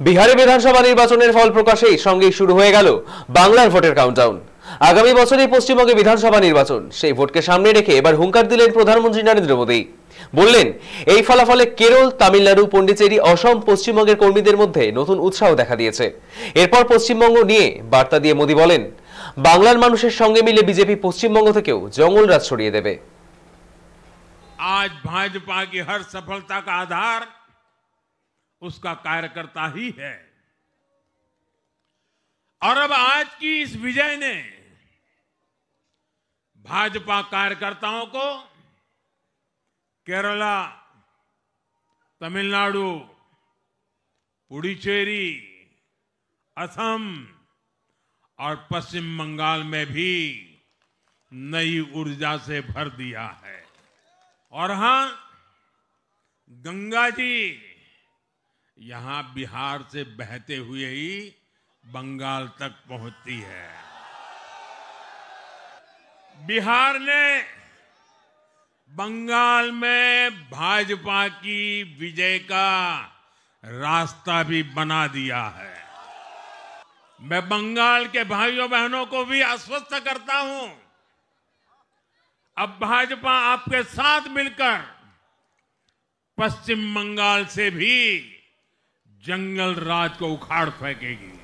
বিহারে বিধানসভা নির্বাচনের ফল প্রকাশেই সঙ্গেই শুরু হয়ে গেল বাংলার ভোটের কাউন্টডাউন। আগামী বছরই পশ্চিমবঙ্গে বিধানসভা নির্বাচন, সেই ভোটকে সামনে রেখে এবার হুঙ্কার দিলেন প্রধানমন্ত্রী নরেন্দ্র মোদী। বললেন, এই ফলাফলে কেরল, তামিলনাড়ু, পন্ডিচেরি, অসম, পশ্চিমবঙ্গের কর্মীদের মধ্যে নতুন উৎসাহ দেখা দিয়েছে। এরপর পশ্চিমবঙ্গ নিয়ে বার্তা দিয়ে মোদী বলেন, বাংলার মানুষের সঙ্গে মিলে বিজেপি পশ্চিমবঙ্গ থেকেও জঙ্গলরাজ ছড়িয়ে দেবে। आज भाजपा की हर सफलता का आधार उसका कार्यकर्ता ही है। और अब आज की इस विजय ने भाजपा कार्यकर्ताओं को केरला, तमिलनाडु, पुडुचेरी, असम और पश्चिम बंगाल में भी नई ऊर्जा से भर दिया है। और हां, गंगा जी यहां बिहार से बहते हुए ही बंगाल तक पहुंचती है। बिहार ने बंगाल में भाजपा की विजय का रास्ता भी बना दिया है। मैं बंगाल के भाइयों बहनों को भी आश्वस्त करता हूं, अब भाजपा आपके साथ मिलकर पश्चिम बंगाल से भी जंगल राज को उखाड़ फेंकेगी।